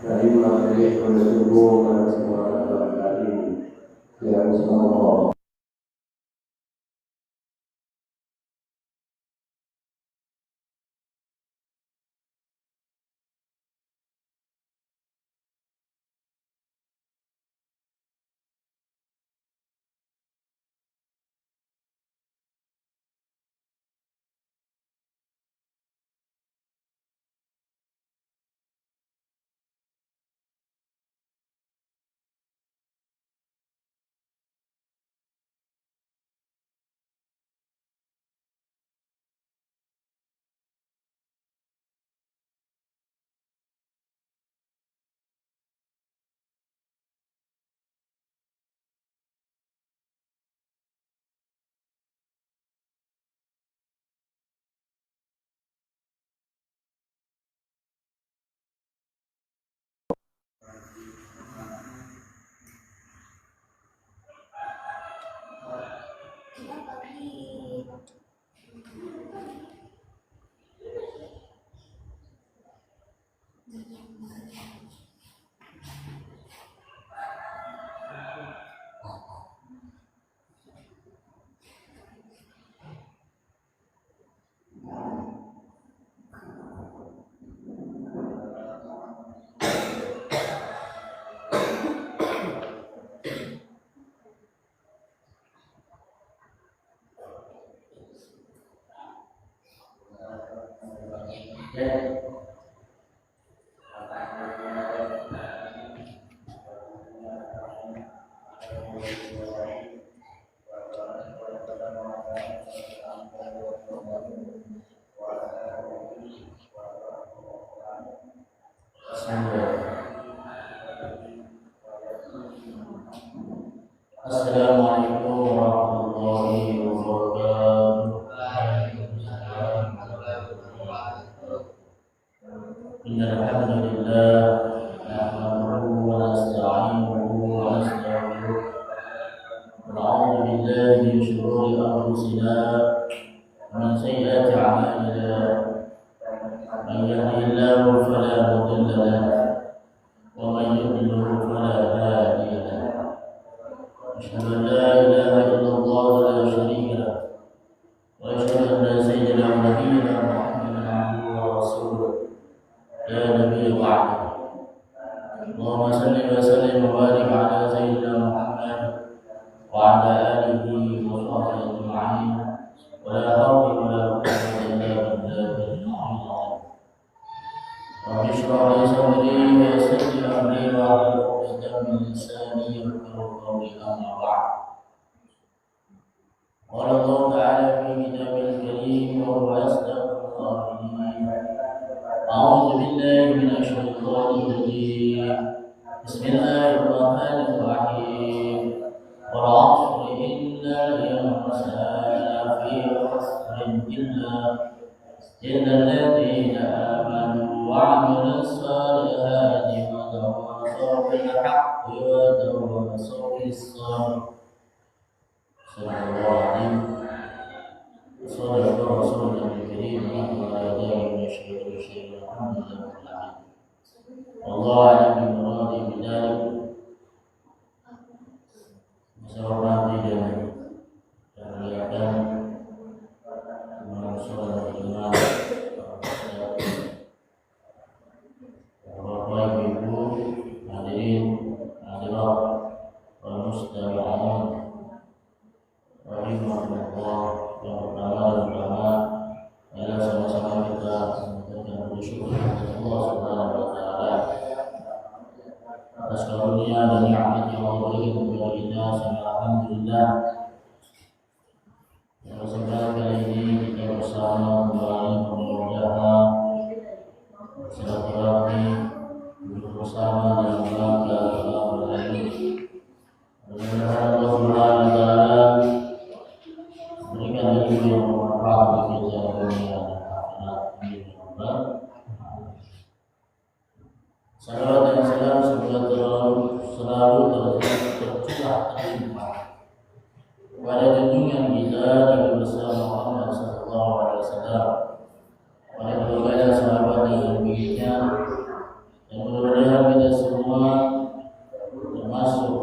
dari materi bersetubuh pada kesempatan kali yang semua Assalamualaikum warahmatullahi wabarakatuh. Innal hamdalillah nahmaduhu wa nasta'inuhu wa nastaghfiruh wa na'udzu billahi min shururi anfusina wa min sayyiati a'malina. Man yahdihillahu fala mudilla lahu wa man yudlil fala hadiya lahu. أشهد أن لا إله إلا الله ولا شريك له وأشهد أن سيدنا ونبينا محمدا عبده ورسوله لا نبي بعده. اللهم صل وسلم وبارك على سيدنا محمد وعلى آله وصحبه أجمعين ولا حول ولا قوة إلا بالله العلي العظيم. رب اشرح لي صدري ويسر لي أمري واحلل عقدة من لساني يفقهوا قولي. أما بعد، قال الله تعالى في كتابه الكريم وهو أصدق القائلين: أعوذ بالله من الشيطان الرجيم، بسم الله الرحمن الرحيم. والعصر إن الإنسان لفي خسر إلا الذين آمنوا وعملوا الصالحات وتواصوا بالحق وتواصوا بالصبر. صدق الله العظيم. صدق رسوله الكريم ونحن على ذلك من الشهود والشهيد. الحمد لله رب العالمين. والله أعلم بمرادي بذلك. Seorang tidak terlihatkan manusia dengan Bapak Ibu hadirin hadirat wal mustami'un rahimahullah. Yang pertama dan pertama Alhamdulillah, kesempatan kali ini kita bersama kembali berusaha silaturahmi bersama dalam rangka berlari. Mudah-mudahan Allah Subhanahu wa taala berikan ilmu yang bermanfaat bagi kita dunia dan akhirat. Salawat dan salam semoga selalu tercurah terlimpah kepada junjungan kita Nabi besar Muhammad sallallahu alaihi wasallam, pada keluarga sahabat dan pengikutnya, dan mudah-mudahan kita semua termasuk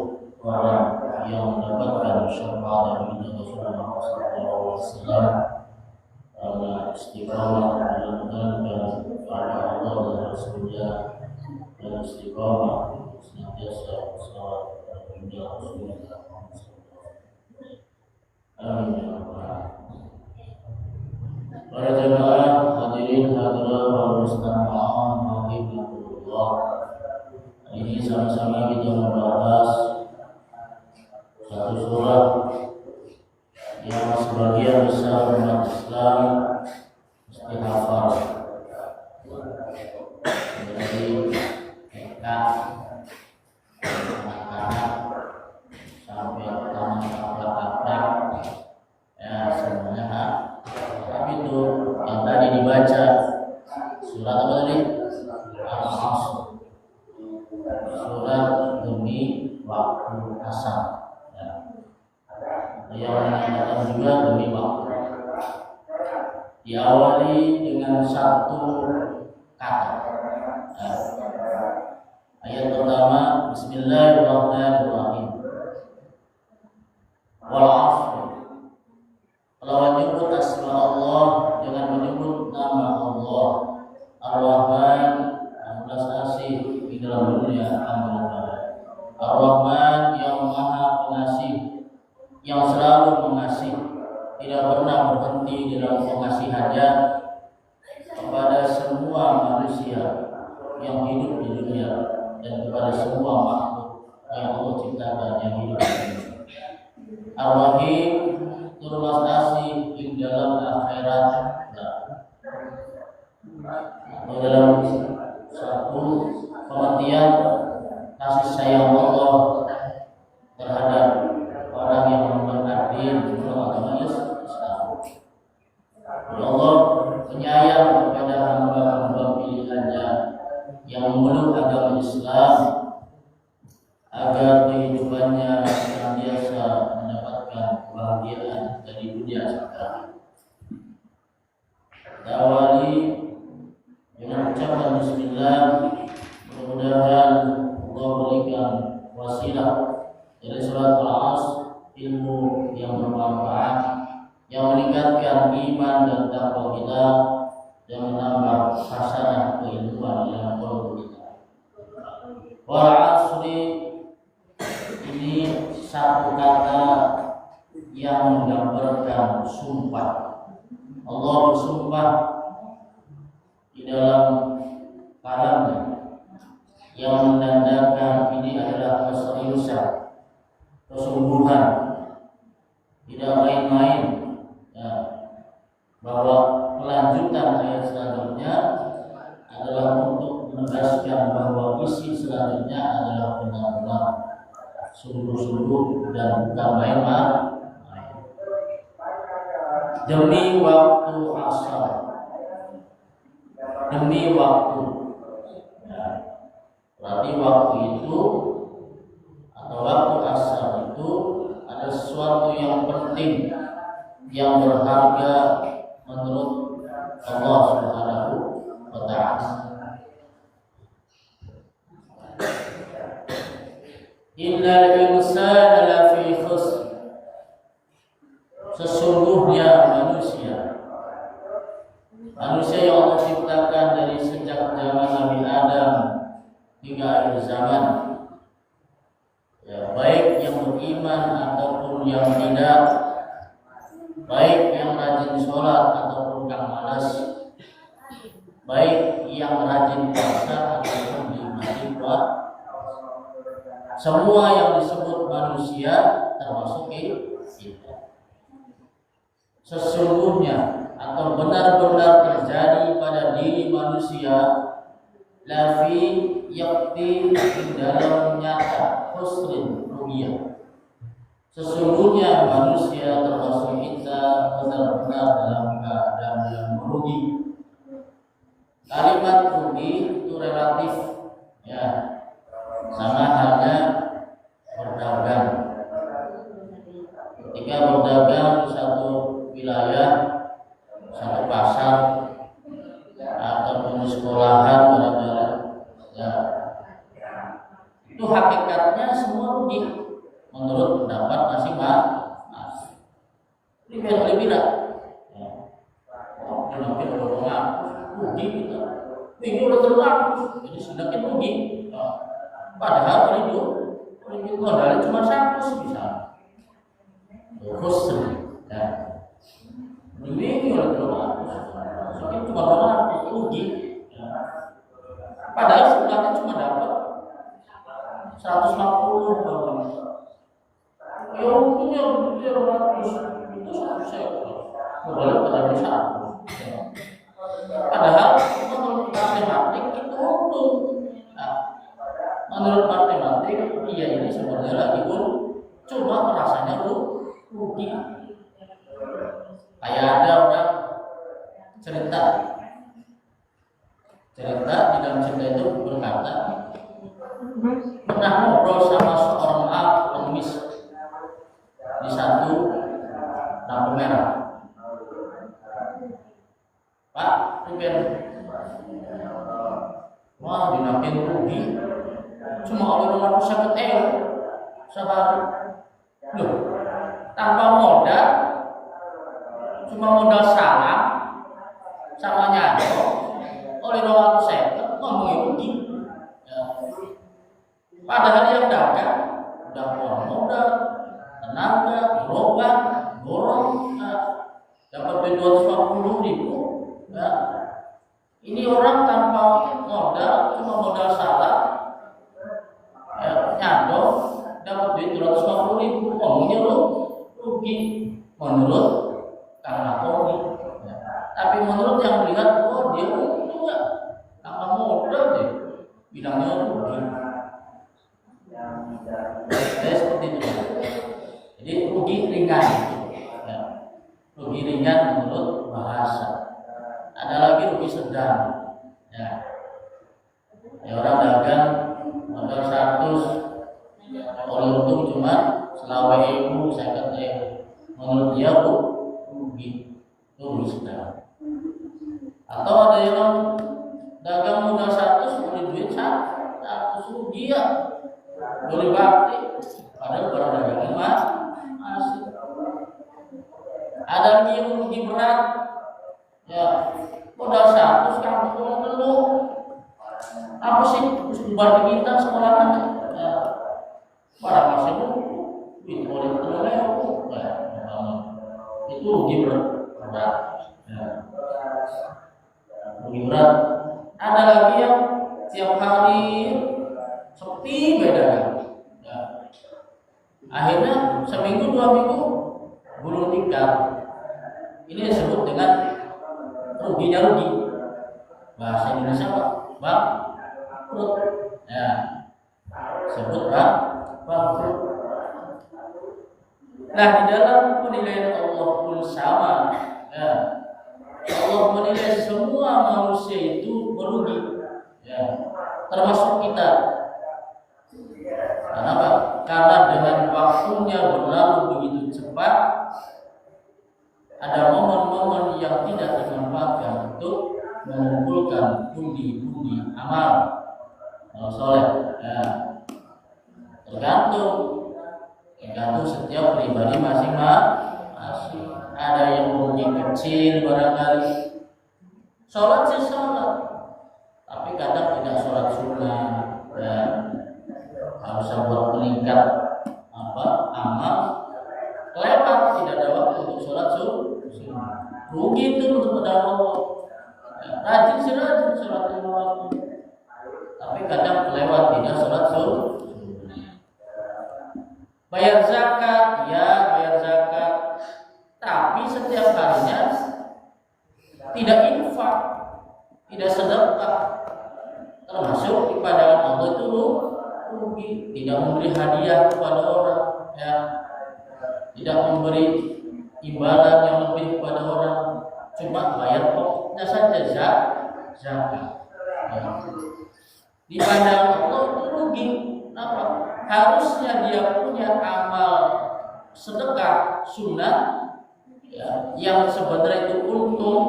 orang yang mendapatkan syafaat dari Rasulullah sallallahu alaihi wasallam karena istiqamah menjalankan perintah Allah dan Rasulnya, dan istiqamah senantiasa salat pada baginda Rasulullah sallallahu alaihi wasallam. Amin ya rabbal alamin. Para jemaah hadirin hadirat wal mustama'in rahimakumullah. Hari ini sama-sama kita membahas satu surah yang sebagian besar umat Islam mesti hafal. Jadi TK, anak-anak sampai tamat ya semuanya. Tapi itu yang tadi dibaca surat apa tadi? Al-Asr. Surat demi waktu asar. Ya. Yang mengatakan juga demi waktu. Diawali dengan satu kata. Ayat pertama, Bismillahirrahmanirrahim. Wal 'asr. Kalau menyebut asma Allah dengan menyebut nama Allah, Ar-Rahman, yang belas asih di dalam dunia, alhamdulillah. Ar-Rahman yang maha pengasih, yang selalu mengasih, tidak pernah berhenti di dalam pengasihannya kepada semua manusia yang hidup di dunia dan kepada semua makhluk yang Allah ciptakan yang hidup di dunia. Ar-Rahim, turut asih di dalam akhirat, atau dalam satu pengertian kasih sayang Allah terhadap orang yang mengabdi dalam agama Islam. Allah penyayang kepada hamba-hamba pilihannya yang memeluk agama Islam agar kehidupannya senantiasa mendapatkan kebahagiaan dari dunia sekarang. Kita awali dengan ucapan Bismillah. Mudah-mudahan Allah berikan wasilah dari surat Al-Asr, ilmu yang bermanfaat, yang meningkatkan iman dan takwa kita, dan menambah hasanah keilmuan dalam qalbu kita. Wal 'asri ini satu kata yang menggambarkan sumpah. Allah bersumpah di dalam kalamnya yang menandakan ini adalah keseriusan, kesungguhan, tidak main-main, ya, bahwa kelanjutan ayat selanjutnya adalah untuk menegaskan bahwa isi selanjutnya adalah benar-benar sungguh-sungguh dan bukan main-main. Demi waktu asar, demi waktu, ya, berarti waktu itu atau waktu asar itu ada sesuatu yang penting, yang berharga menurut Allah Subhanahu wa ta'ala. Innal insana lafi khusr. Sesungguhnya manusia yang Allah ciptakan dari sejak zaman Nabi Adam hingga akhir zaman, ya, baik yang beriman ataupun yang tidak, baik yang rajin sholat ataupun yang malas, baik yang rajin puasa ataupun dinikmati puasa, semua yang disebut manusia termasuk kita. Sesungguhnya atau benar-benar terjadi pada diri manusia lafi yakti di dalam nyata husrin ru'yah. Sesungguhnya manusia termasuk kita benar-benar dalam keadaan yang merugi. Kalimat rugi itu relatif, ya, sama halnya berdagang. Ketika berdagang di satu wilayah, satu pasar, ataupun di sekolahan, ya, itu hakikatnya semua rugi menurut pendapat masing-masing. Ini lebih tidak. Rugi kita, ini udah terlalu, jadi sedikit rugi. Padahal itu modalnya cuma 100 bisa. Terus, ya. Ini udah terlalu, sedikit cuma 200 rugi. Ya. Padahal sebenarnya cuma dapat 150 dolar. Ya untungnya 200 itu 100 modalnya pada besar. Padahal menurut matematik itu untung. Nah, menurut matematik dia ini sebenarnya lagi cuma rasanya rugi. Kayak ada orang cerita di dalam cerita itu berkata pernah ngobrol sama seorang pengemis di satu lampu merah. Pak, mungkin wah dinakin rugi cuma oleh 250 euro sehari. Loh, tanpa modal, cuma modal salam sama nyado oleh 250 ngomongin rugi. Ya. Padahal yang dagang udah keluar modal, tenaga, berobat, borong, dapat duit 250.000. Ya. Ini orang tanpa modal, cuma modal salah, ya, nyado dapat duit 250.000, ngomongnya rugi menurut Kang Napoli. Ya. Tapi menurut yang melihat, oh dia untung nggak, tanpa modal deh, bilangnya rugi. Jadi seperti itu. Jadi rugi ringan, ya. Rugi ringan menurut bahasa. Ada lagi rugi sedang, ya. Ya orang dagang modal 100, oleh untung cuma selawe ibu, 50.000. Menurut dia rugi sedang. Atau ada yang dagang modal 100, beli duit 100 rugi ya, beli bakti, padahal barang dagangan masih. Ada lagi yang rugi berat. Ya, modal 100 kamu tolong dulu. Apa sih bubar di kita sekolahan? Ya, barang masih itu boleh tolong ya. Itu rugi berat. Ya. Rugi berat. Ada lagi yang tiap hari sepi beda. Ya. Akhirnya seminggu 2 minggu gulung tikar. Ini disebut dengan ruginya rugi. Bahasa Indonesia apa? Bangkrut. Ya. Sebut bangkrut. Nah, di dalam penilaian Allah pun sama. Ya. Allah menilai semua manusia itu merugi. Ya. Termasuk kita. Kenapa? Karena dengan waktunya berlalu begitu cepat, ada momen-momen yang tidak dimanfaatkan untuk mengumpulkan pundi-pundi amal soleh. Ya. Tergantung setiap pribadi masing-masing. Ada yang merugi kecil barangkali. Sholat sih sholat, tapi kadang tidak sholat sunnah. Ya. Harus buat meningkat amal. Kelewat tidak ada waktu untuk sholat sunnah. Rugi itu untuk Allah. Ya, rajin sholat lima waktu, tapi kadang kelewat tidak sholat sunnah. Bayar zakat, ya bayar zakat, tapi setiap harinya tidak infak, tidak sedekah, termasuk ibadah Allah itu rugi. Tidak memberi hadiah kepada orang, ya, tidak memberi imbalan yang lebih kepada orang, cuma bayar pokoknya saja zakat. Ya. Di pandang Allah itu rugi. Kenapa? Harusnya dia punya amal sedekah sunnah, ya, yang sebenarnya itu untung,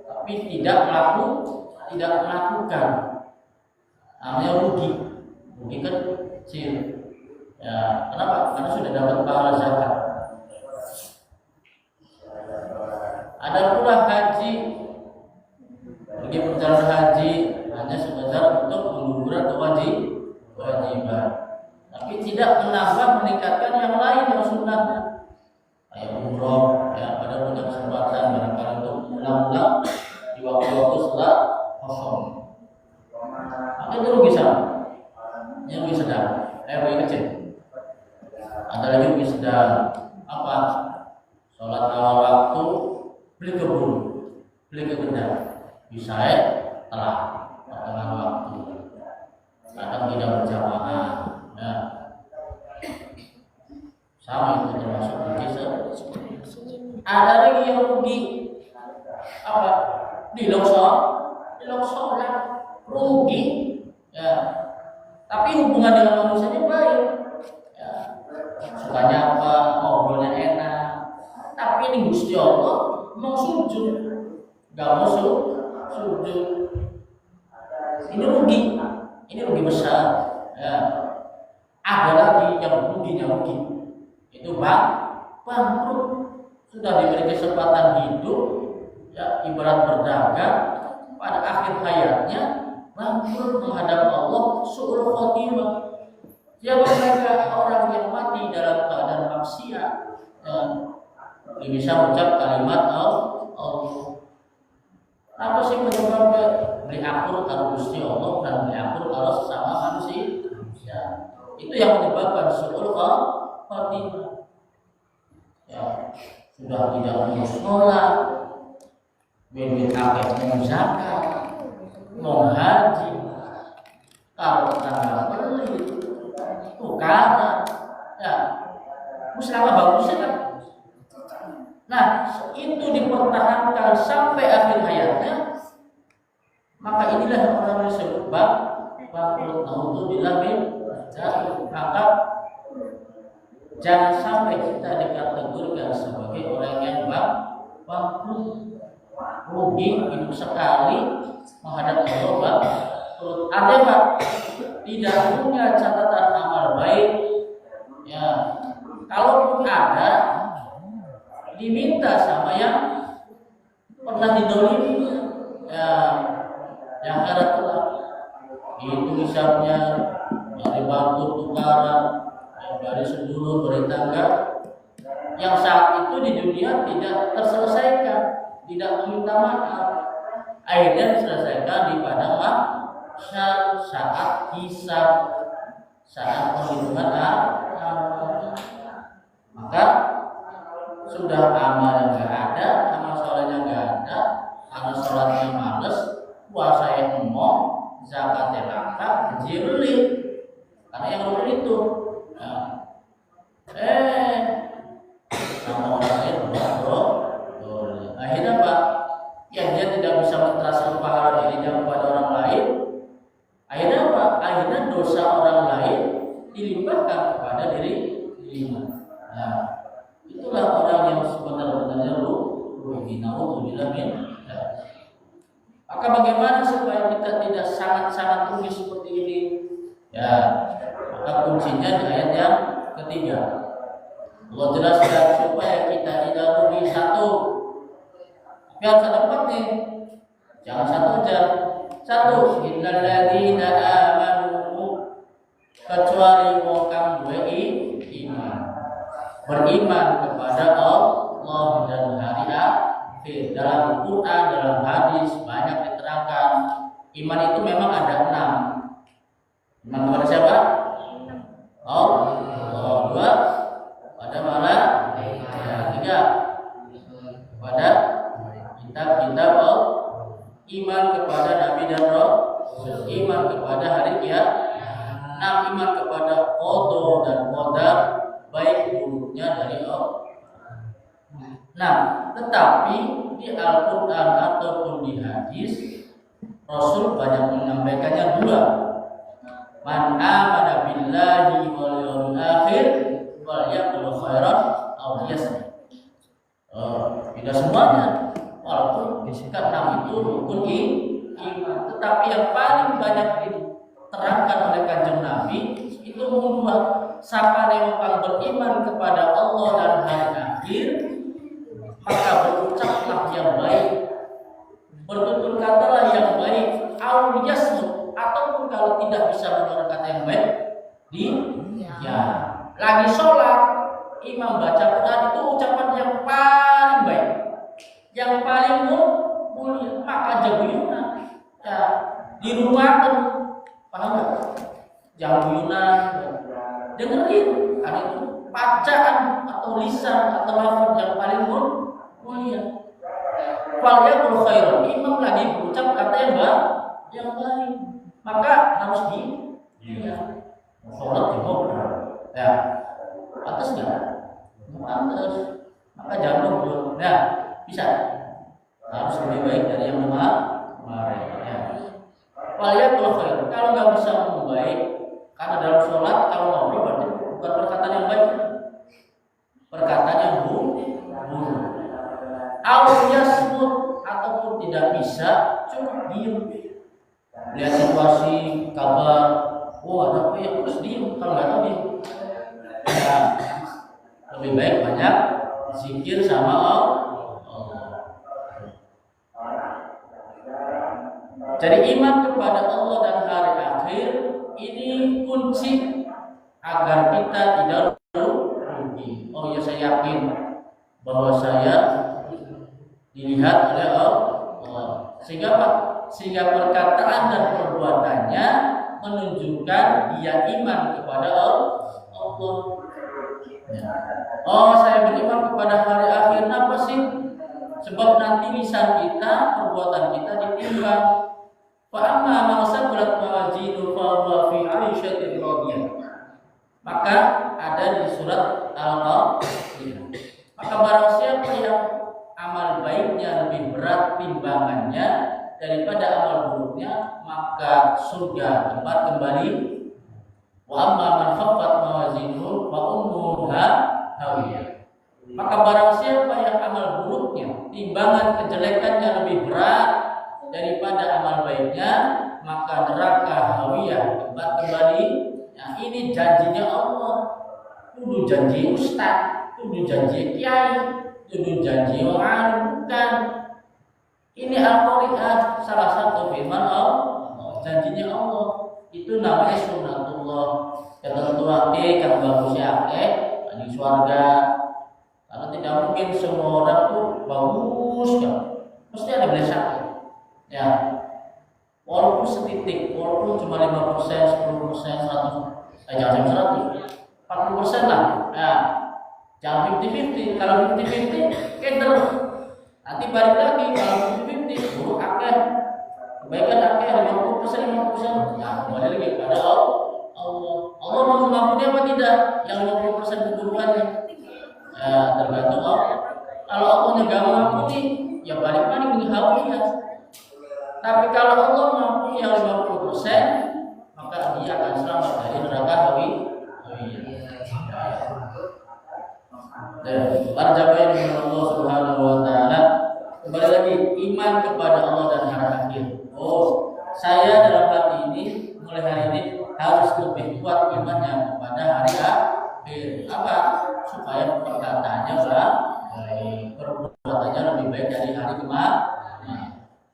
tapi tidak melakukan, namanya rugi kecil. Ya, kenapa? Karena sudah dapat pahala zakat. Ada pula haji, pergi perjalanan haji hanya sekedar untuk menggugurkan kewajiban, tapi tidak meningkatkan yang lain yang sunnahnya. Kayak umroh, ya, pada punya kesempatan barangkali untuk ulang-ulang di waktu-waktu setelah kosong. Maka itu rugi sama, yang rugi sedang, rugi kecil. Ada lagi rugi sedang, apa? Sholat awal waktu, beli kebun, beli kekedai, bisa telah tengah waktu, kadang tidak berjamaah, ya. Sama itu termasuk rugi. Ada lagi yang rugi apa? Di longsoran rugi, ya. Tapi hubungan dengan manusianya baik, ya. Sukanya apa? Ngobrolnya enak. Tapi ini Gusti Allah mau sujud, gak mau sujud. Ini rugi besar, ya. Ada lagi yang ruginya itu bangkrut. Sudah diberi kesempatan hidup, ya, ibarat berdagang, pada akhir hayatnya bangkrut menghadap Allah, su'ul khotimah. Siapa mereka? Orang yang mati dalam keadaan maksiat, bisa mengucap kalimat Allah. Apa sih penyebabnya? Beli akur kalau Gusti Allah dan beli akur kalau sesama manusia. Ya. Itu yang menyebabkan su'ul khotimah. Ya, sudah tidak mau sholat, duit akeh mau zakat, mau haji, kalau tangga beli, tukaran, ya, musyawarah bagusnya kan. Nah, itu dipertahankan sampai akhir hayatnya, maka inilah orang yang disebut bangkrut. Naudzubillah min dzalik. Maka jangan sampai kita dikategorikan sebagai orang yang bangkrut, rugi hidup sekali menghadap Allah. Ada Pak tidak punya catatan amal baik, ya, kalaupun ada diminta sama yang pernah didolimi, ya, yang harap itu hisabnya dari batu tukaran, dari sedulur, dari tangga, yang saat itu di dunia tidak terselesaikan, tidak meminta maaf, akhirnya diselesaikan di padang mahsyar saat hisab, saat penghitungan amal. Maka sudah amal yang nggak ada, amal sholatnya nggak ada, amal sholatnya males, puasa yang ngomong, zakatnya langka, jirli, karena yang rukun itu. Sama orang lain boleh. Akhirnya Pak, ya dia tidak bisa mentransfer pahala dirinya kepada orang lain. Akhirnya Pak, akhirnya dosa orang lain dilimpahkan kepada dirinya. Nah, itulah orang yang sebenarnya rugi. Naudzubillah min dzalik. Maka bagaimana supaya kita tidak sangat-sangat rugi seperti ini? Ya, maka kuncinya di ayat yang ketiga. Allah jelaskan supaya kita tidak rugi satu. Tapi harus ada empat nih. Jangan satu aja. Satu, innal ladzina amanu, kecuali wong kang duwe iman. Beriman kepada Allah dan hari akhir. Dalam Quran, dalam hadis banyak diterangkan. Iman itu memang ada 6. Iman kepada siapa? Allah. Dua, iman kepada hari kiamat. Nah, iman kepada qada dan qadar baik buruknya dari Allah. Nah, tetapi di Al-Quran ataupun di hadis Rasul banyak menyampaikannya dua. Man amana billahi wal yawmil akhir falyaqul khairan aw liyasmut. Tidak semuanya, walaupun karena itu rukun iman, tetapi yang paling banyak diterangkan oleh Kanjeng Nabi itu dua. Siapa yang beriman kepada Allah dan hari akhir, maka berucaplah yang baik, bertutur katalah yang baik, aw liyasmut, ataupun kalau tidak bisa mengeluarkan kata yang baik, lagi sholat, imam baca Quran itu ucapan yang paling baik, yang paling mulia, maka jaguyunan. Ya, di rumah kan, paham nggak? Jaguyunan, dengerin, ada itu bacaan atau lisan atau lafaz yang paling mulia. Falyaqul khairan, imam lagi berucap kata yang baik, maka harus sholat di bawah. Ya, atas nggak? Atas, maka jangan ngobrol. Ya, bisa. Harus lebih baik dari yang kemarin. Ya. Falyaqul khairan. Kalau nggak bisa ngomong baik, karena dalam sholat kalau ngobrol berarti bukan perkataan yang baik, perkataan yang buruk. Yasmut, ataupun tidak bisa, cuma diem. Lihat situasi, kabar, ada apa ya, terus diem. Kalau nggak tahu diem. Ya, lebih baik banyak zikir sama Allah. Jadi iman kepada Allah dan hari akhir ini kunci agar kita tidak rugi. Oh ya, saya yakin bahwa saya dilihat oleh Allah. Sehingga perkataan dan perbuatannya menunjukkan dia iman kepada Allah. Oh, saya beriman kepada hari akhir, apa sih? Sebab nanti lisan kita, perbuatan kita ditimbang. Fa amma man saqulat mawazinu fa huwa fi 'aisyatin radiyah. Maka ada di surat Al-Qamar. Maka barang siapa yang amal baiknya lebih berat timbangannya daripada amal buruknya, maka surga tempat kembali. Wa amma man khaffat mawazinuhu fa ummuhu hawiyah. Maka barang siapa yang amal buruknya, timbangan kejelekannya lebih berat daripada amal baiknya, maka neraka hawiyah tempat kembali. Nah, ini janjinya Allah. Kudu janji ustaz, kudu janji kiai, kudu janji orang, bukan. Ini Al-Qur'an, salah satu firman Allah, janjinya Allah. Itu namanya sunnatullah. Yang tentu kan bagusnya di surga. Karena tidak mungkin semua orang tuh bagus kan. Pasti ada belesaknya. Ya. Walaupun setitik, walaupun cuma 5%, 10%, 100%, jangan 100, 40% lah. Ya. Jangan 50-50. Kalau 50-50, keder. Nanti balik lagi kalau 50-50, buruk akeh. Kebaikan akeh 50%, 50%. Ya, kembali lagi kepada Allah. Allah mau mengampuni apa tidak? Yang 50% keburukannya. Ya, tergantung Allah. Kalau Allahnya gak mengampuni, ya balik lagi menghawi ya. Tapi kalau Allah mengampuni yang 50%, maka dia akan selamat dari neraka hawi. Dan para jamaah yang Allah Subhanahu wa taala, kembali lagi iman kepada Allah dan hari akhir. Oh, saya dalam hati ini mulai hari ini harus lebih kuat imannya kepada hari akhir. Apa? Supaya perkataannya baik, perbuatannya lebih baik dari hari kemarin.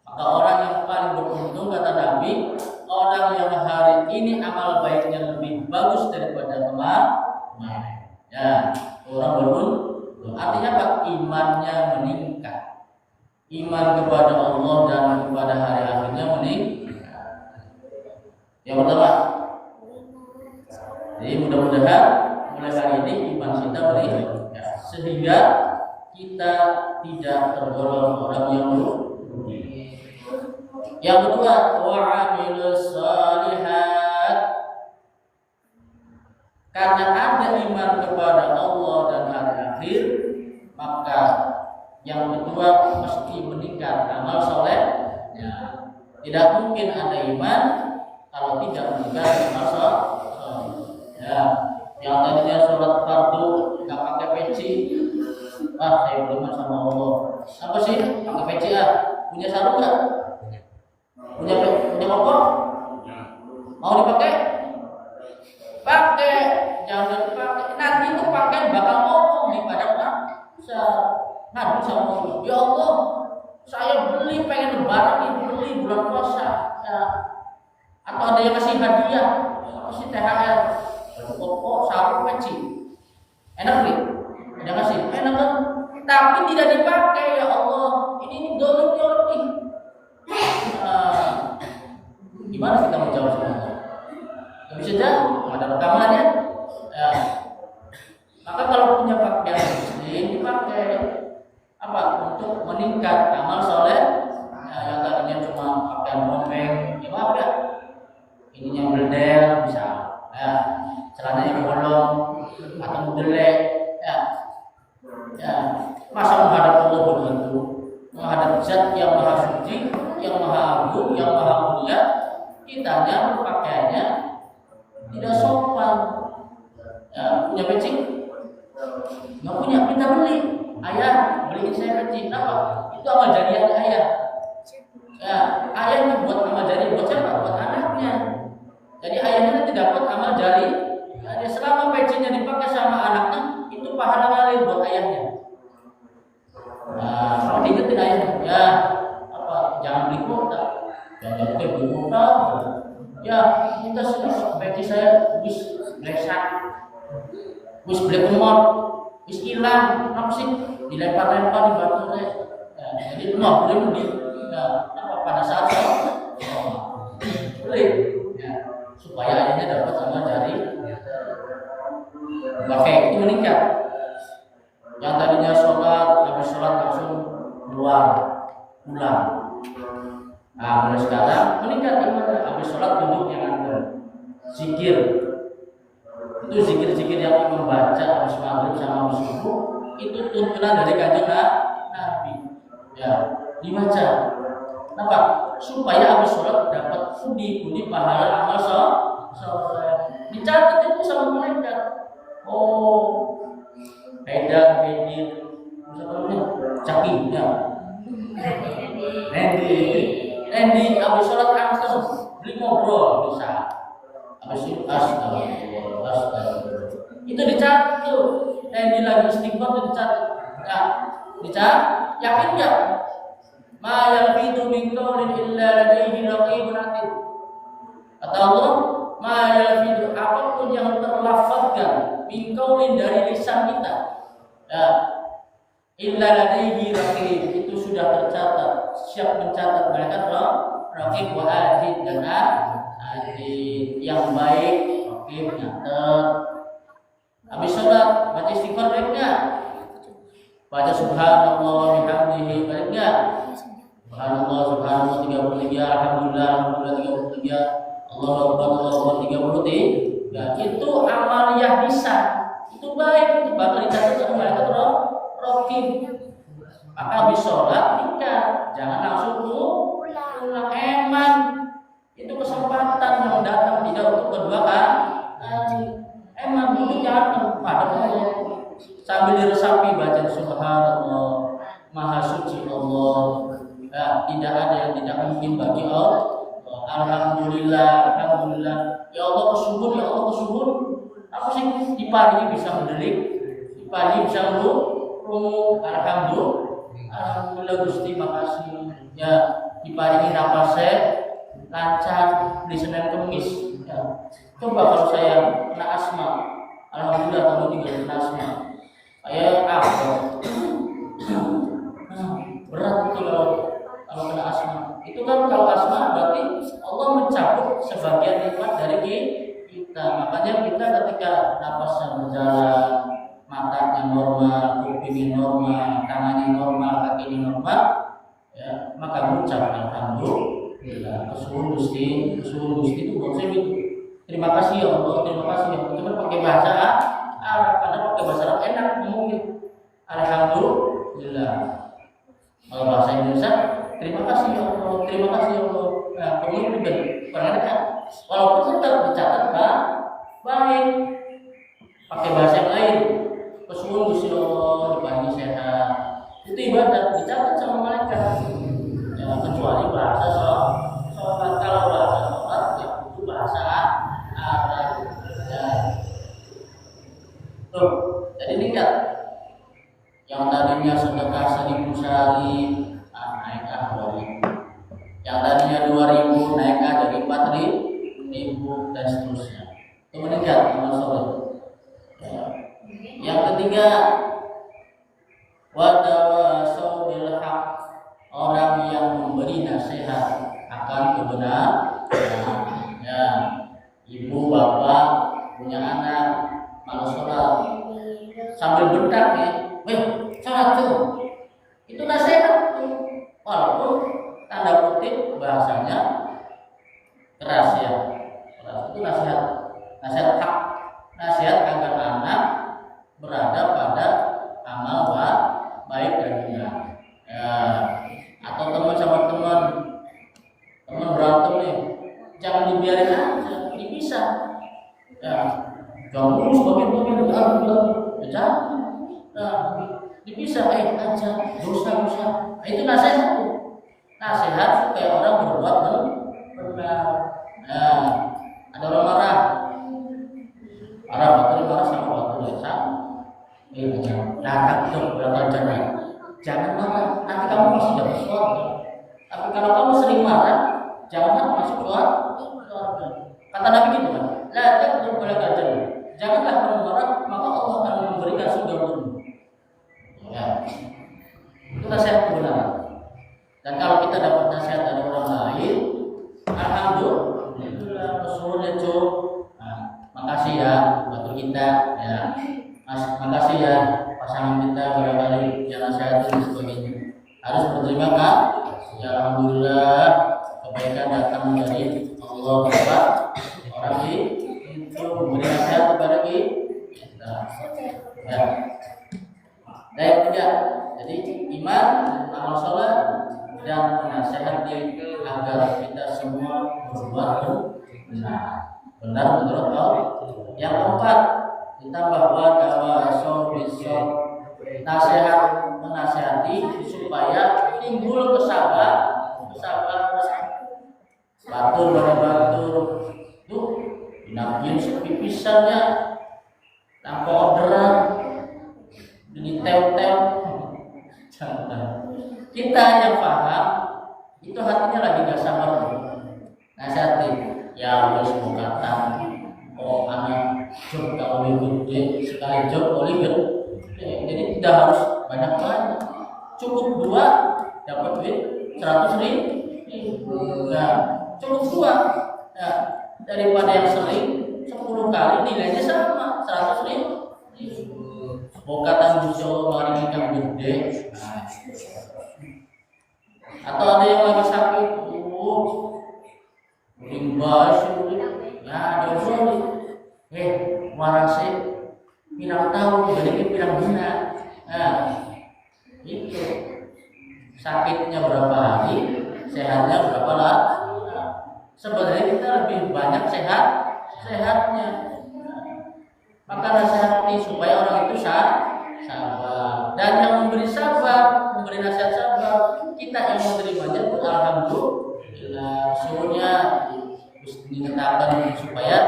Maka orang yang paling beruntung, kata Nabi, orang yang hari ini amal baiknya lebih bagus daripada kemarin. Ya, orang beruntung. Artinya apa? Imannya meningkat. Iman kepada Allah dan kepada hari akhirnya meningkat. Yang pertama. Jadi mudah-mudahan mulai hari ini iman kita meningkat, sehingga kita tidak tergolong orang yang rugi. Yang kedua, wa amilus shalihat. Karena ada iman kepada Allah dan hari akhir, maka yang kedua mesti meningkat amal soleh. Ya, tidak mungkin ada iman kalau tidak meningkat amal soleh. Ya, yang tadinya sholat fardu nggak pakai peci, saya beriman sama Allah. Apa sih pakai peci Punya sarung nggak? Punya koper? Mau dipakai? Pakai, jangan dipakai. Nanti itu pakai bakal ngomong di padang mahsyar. Ngadu sama Allah, ya Allah, saya beli pengen lebaran ini, beli bulan puasa. Ya. Atau ada yang kasih hadiah, kasih THR, koper, sarung, peci. Enak nih, ada ngasih, enak kan? Tapi tidak dipakai, ya Allah. Ini dolim. Gimana kita mau jawab semuanya? Gak bisa jawab, ada rekamannya. Ya. Maka kalau punya pakaian muslim dipakai apa? Untuk meningkat amal soleh. Ya, yang tadinya cuma pakaian rombeng, ya maaf ya. Ininya beldel bisa. Ya, celananya bolong atau modelek. Ya, masa menghadap Allah begitu? Menghadap zat yang maha suci, yang maha agung, yang maha mulia, kitanya berpakaiannya tidak sopan. Ya, punya peci? Nggak punya, minta beli. Ayah, beliin saya peci. Kenapa? Itu amal jariah ayah. Ya, ayahnya buat amal jariah, buat siapa? Buat anaknya. Jadi ayahnya nanti dapat amal jariah. Ya, selama pecinya dipakai sama anaknya, itu pahala ngalir buat ayahnya. Nah, kalau diingetin ayahnya, ya apa? Jangan beli kuota. Jangan beli kuota. Ya, kita peci saya wis blesak, wis black emot, wis hilang. Apa sih? Dilempar-lempar di batu saya. Ya, jadi mau beli. Ya, apa pada saat saya beli, ya, supaya ayahnya dapat sama jari. Oke, itu meningkat. Yang tadinya sholat, habis sholat langsung pulang. Nah, mulai sekarang meningkat imannya. Habis sholat duduk yang ada zikir. Itu zikir-zikir yang membaca habis maghrib sama habis subuh. Itu tuntunan dari kanjeng Nabi. Ya, dibaca. Kenapa? Supaya habis sholat dapat pundi-pundi pahala amal sholat. Dicatat itu sama mereka. Oh, Eda, Bedit, Cakinya, Randy, habis sholat langsung beli ngobrol bisa. Habis itu astagfirullah. Itu dicatat tuh. Randy lagi istighfar itu dicatat. Ya, dicatat. Yakin nggak? Ma yalfidu min qawlin illa ladaihi raqibun atid. Kata Allah, ma yalfidu, apapun yang terlafazkan min qawlin dari lisan kita, ya, illa ladaihi raqib, itu sudah tercatat, siap mencatat. Mereka raqib wa atid, dan atid yang baik, raqib nyatet. Habis sholat baca istighfar baik enggak? Baca subhanallah bihamdihi baik enggak? Subhanallah 33, alhamdulillah 33, Allahu akbar 33. Ya, itu amaliyah lisan. Itu baik, itu bakal dicatat sama malaikat raqib. Maka habis sholat tinggal, jangan langsung pulang. Emang itu kesempatan yang datang tidak untuk kedua kali. Emang dulu jangan pada Allah sambil diresapi baca subhanallah, maha suci Allah. Ya, tidak ada yang tidak mungkin bagi Allah. Alhamdulillah, alhamdulillah. Ya Allah kesubuh, ya Allah kesubuh. Apa sih? Di pagi bisa mendelik, di pagi bisa rungu. Alhamdulillah Gusti, makasih. Ya, di pagi ini napasnya lancar di Senin Kemis. Ya. Coba kalau saya kena asma, alhamdulillah kamu tidak kena asma. Saya berat itu kalau kena asma. Itu kan kalau asma berarti Allah mencabut sebagian nikmat dari kita. Makanya kita ketika napasnya berjalan, matanya normal, kupingnya normal, tangannya normal, kakinya normal, ya, maka mengucap alhamdulillah. Ya, kesuwun Gusti itu maksudnya gitu. Terima kasih ya Allah, terima kasih ya Allah. Cuma pakai bahasa Arab, karena pakai bahasa Arab enak ngomongnya. Alhamdulillah. Kalau bahasa Indonesia, terima kasih ya Allah, terima kasih ya Allah. Nah, kemudian juga karena walaupun tetap dicatat kan baik, pakai bahasa yang lain. Kesuwun Gusti Allah dipanggil sehat. Itu ibadah dicatat sama malaikat. Ya, kecuali bahasa sholat. Kalau bahasa sholat ya itu bahasa Arab. Ya. Tuh, jadi lihat yang tadinya sedekah 1.000 sehari naik 2.000. Yang tadinya 2.000 naik jadi 4.000 dan seterusnya. Itu meningkat amal soleh. Ya. Yang ketiga, wadawasau bil haq, orang yang memberi nasihat akan kebenaran. Ya, ibu bapak punya anak malas sholat sambil bentak ya, sholat tuh, itu nasihat tuh, walaupun tanda kutip bahasanya keras ya, itu nasihat hak, nasihat agar anak berada pada amal baik dan benar. Ya, atau teman sama teman berantem nih, jangan dibiarin aja, dipisah. Ya, jangan terus bagian jangan. Nah, dipisah aja, dosa. Nah, itu nasihat tuh. Nasihat supaya orang berbuat benar. Nah, ada orang marah sama waktu yang sama. Jangan marah, nanti kamu masih dapat surga. Tapi kalau kamu sering marah, jangan masuk surga. Kata Nabi gitu kan, la taqdur balagha jannah. Janganlah kamu marah, maka Allah akan memberikan surga untukmu. Ya. Itu nasihat kebenaran. Dan kalau kita dapat nasihat dari orang lain, alhamdulillah, kesulitan itu. Makasih ya buat kita ya. Makasih ya pasangan kita barangkali yang nasihat dan sebagainya. Harus berterima kasih. Ya alhamdulillah, kebaikan datang dari Allah Bapa. Orang itu memberi nasihat kepada kita. Ya. Dan yang ketiga, jadi iman, amal soleh, dan nasihat agar kita semua berbuat benar menurut Allah. Yang keempat, ditambah wadawasau bisawab, nasihat menasihati supaya timbul kesabaran. Batur pada batur, tuh binakin sepi pisannya, tanpa orderan, ini tel. Kita yang paham itu hatinya lagi gak sabar. Nasihati, ya wes mau kata, anak job kalau gede sekali job boleh gede. Jadi tidak harus banyak, cukup 2 dapat duit 100.000. Nah, cukup 2. Nah, daripada yang sering 10 kali nilainya sama 100.000. Bokatan musuh mari ikan gede. Atau ada yang lagi sakit, limbas, ya jauh. Warasi pirang tahun, jadi pirang bulan. Nah, itu sakitnya berapa hari, sehatnya berapa lama. Sebenarnya kita lebih banyak sehatnya. Maka nasihati supaya orang itu sabar. Dan yang memberi sabar, memberi nasihat sabar, kita yang menerimanya pun alhamdulillah. Suruhnya dikatakan supaya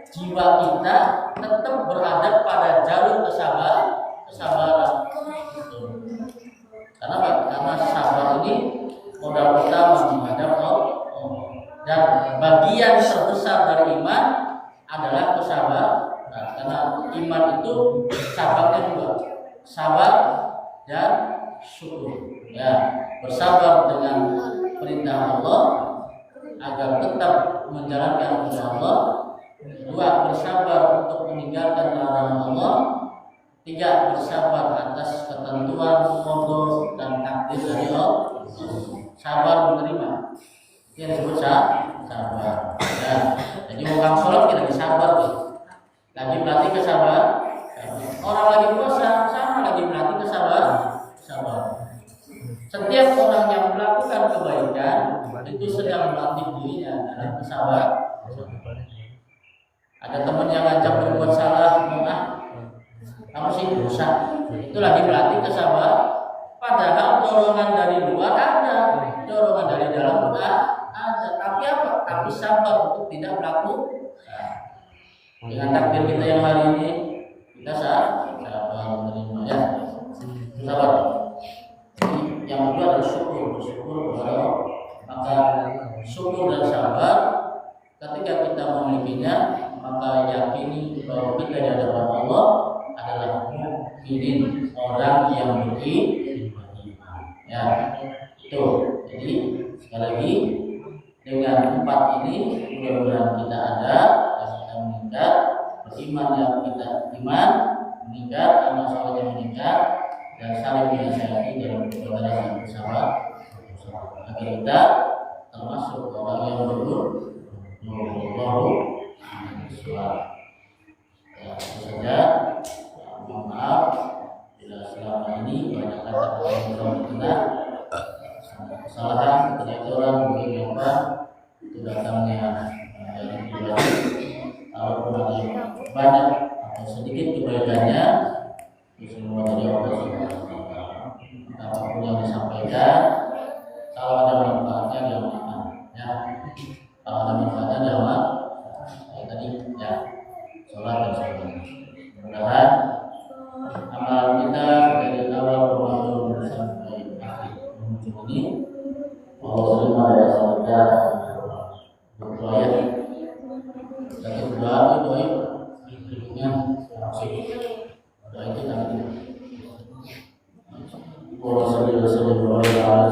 jiwa kita tetap berada pada jalur kesabaran. Karena sabar ini modal utama menghadap Allah. Dan bagian terbesar dari iman adalah kesabaran. Karena iman itu sabarnya juga sabar dan syukur. Ya, bersabar dengan perintah Allah agar tetap menjalankan perintah Allah. 2, bersabar untuk meninggalkan larangan Allah. 3, bersabar atas ketentuan qada dan takdir dari Allah. Sabar menerima. Ya, Setiap orang yang melakukan kebaikan itu sedang melatih dirinya dalam kesabaran. Ada teman yang ngajak berbuat salah, kamu sih dosa, itu lagi berarti kesabaran. Padahal dorongan dari luar ada, dorongan dari dalam ada. Tapi apa? Tapi sabar untuk tidak melakukan. Dengan takdir kita yang hari ini, kita sabar menerima ya. Sabar. Jadi yang kedua adalah syukur kepada Allah. Maka syukur dan sabar ketika kita memilikinya, maka yakini bahwa kita di hadapan Allah adalah mukminin, orang yang beriman. Ya, itu. Jadi sekali lagi dengan 4 ini mudah-mudahan kita ada dan kita meningkat, beriman yang kita iman, meningkat, amal saleh yang meningkat, dan saling menasihati dalam perbuatan yang bersama agar kita termasuk orang yang berdoa. Ya, itu saja. Mohon maaf bila selama ini banyak kata-kata yang belum benar, kesalahan, kejatuhan, mungkin apa itu datangnya dari pribadi. Kalau ada banyak atau sedikit kebaikannya, itu semua dari Allah Subhanahu wa Ta'ala. Apapun yang disampaikan, kalau ada manfaatnya diamalkan, ya. Kalau ada manfaatnya diamalkan. Tadi ya, sholat dan sebagainya. Mudah-mudahan amal kita dari awal Ramadan sampai akhir penghujung ini Allah terima ya saudara. Berdoa ya. Jadi berdoa itu hidupnya doa itu nanti. Allah sallallahu alaihi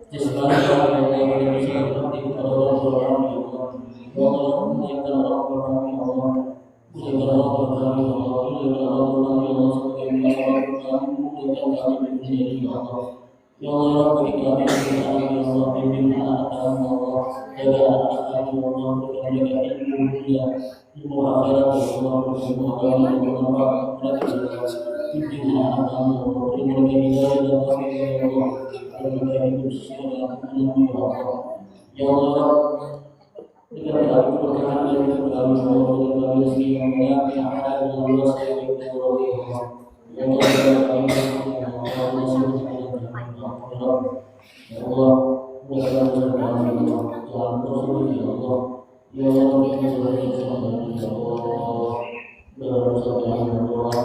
Sesekali kami Allah yang bisa berbakti kepada orang tua kami Allah. Ya Allah, muliakan orang tua kami Allah. Muliakan orang tua kami Allah. Muliakan orang tua kami Allah sebagai orang tua kami. Muliakan kami di dunia ini ya Allah. Ya Allah, bagi kami anak ya Allah, bimbing anak kami Allah. Jaga anak kami Allah, berikan mereka ilmu dunia, ilmu akhirat ya Allah, ilmu agama yang bermanfaat mereka ya Allah. Bimbing anak kami Allah, beri mereka hidayah dan taufik ya Allah. Mereka hidup sesuai dengan kebenaran ya Allah. Ya Allah, berikan kami keberkahan dan berikan kami Allah, berikan kami rezeki yang banyak yang halal dan luas ya Allah ya Allah. Ya Allah, berikan kami rezeki yang halal dan luas ya Allah, berikan kami Tuhan Rasul ya Allah. Ya Allah, berikan kami ya Allah. Berdosa ya Allah.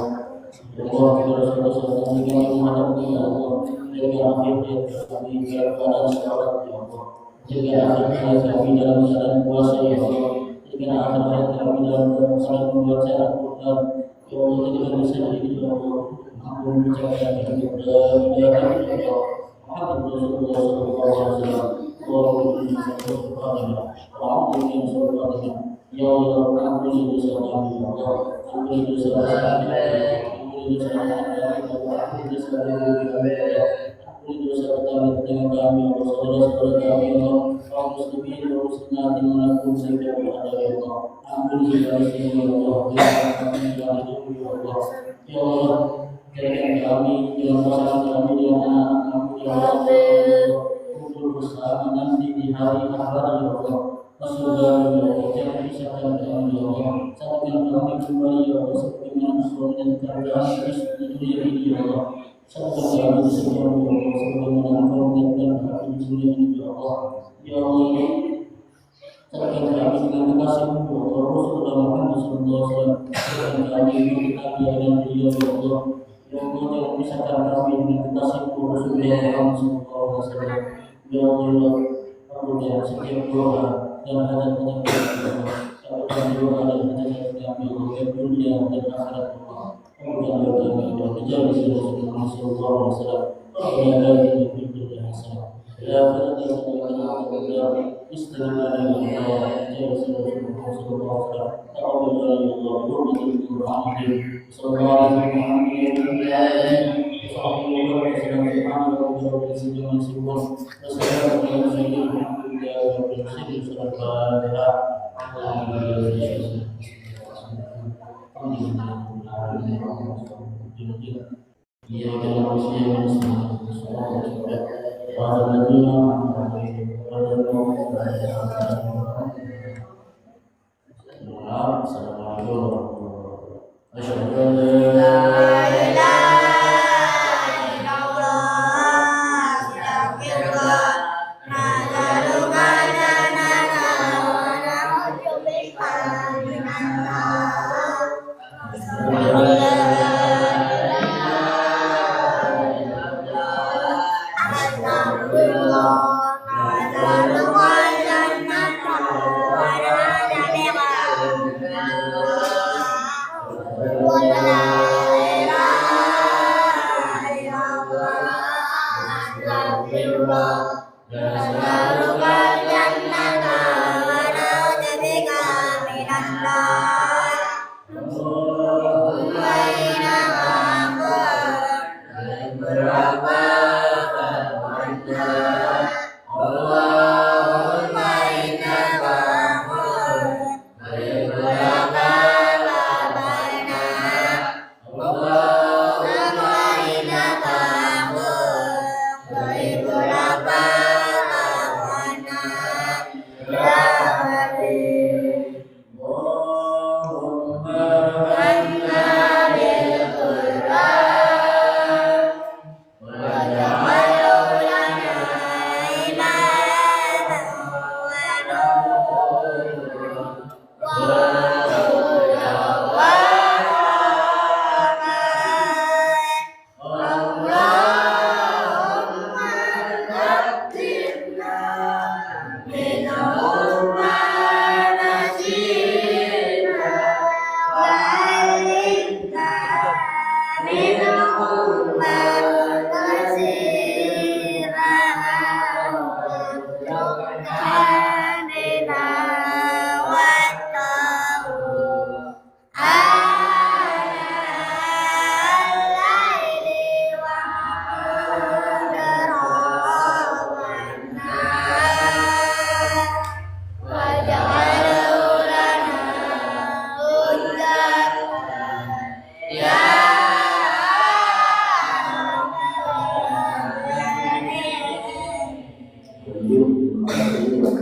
Ya Allah, berdosa kami menghadap ya Allah. Jaga akhirnya kami dalam keadaan selamat ya Allah. Jaga akhirnya kami dalam keadaan puasa ya Allah. Jaga akhirnya kami dalam keadaan membaca Al-Quran. Ya Allah, jadikan lisan ini ya Allah. Ampun mengucapkan kami ya Allah. Muhammad Rasulullah sallallahu alaihi wasallam. Allahumma inna nas'aluka ya Allah, ampuni dosa kami ya Allah. Ampuni dosa kami ya Allah. Ampuni dosa kami ya Allah. Ampuni dosa kami ya Allah. Ampuni dosa kami dengan kami ya Allah. Saudara-saudara kami ya Allah. Kaum muslimin wa muslimat dimanapun saja berada ya Allah. Ampuni segala dosa ya Allah. Ya kami ya Allah. Ya Allah, jadikan kami dalam pasangan kami dengan anak kami ya Allah. Kumpul bersama nanti di hari akhirat ya Allah. Surga ya Allah, jangan pisahkan kami ya Allah. Satukan kami kembali ya Allah, sebagaimana suami dan kerajaan di dunia ini ya Allah. Satukan kami bersama ya Allah, sebagaimana Engkau menetapkan kami di dunia ini ya Allah. Ya Allah, satukan kami dengan kekasih-Mu ya Allah, Rasulullah Muhammad sallallahu alaihi wasallam. Satukan kami dengan kita dan beliau ya Allah. Ya Allah, jangan pisahkan kami dengan kekasih-Mu Rasulullah Muhammad sallallahu alaihi wasallam. Ya Allah, kabulkan setiap doa dan hajat-hajat kami, kabulkan doa dan hajat-hajat kami untuk dunia dan akhirat Allah. Kabulkan doa kami dan menjadi Rasulullah sallallahu alaihi wasallam. Ya Allah, kita berdoa hasanah. Ya Allah, kita berdoa istighfar ya Allah. Ya Rasulullah sallallahu alaihi wasallam. Taqabbal ya Allah, berhormat Qur'an sallallahu alaihi wasallam. Waalaikumsalam.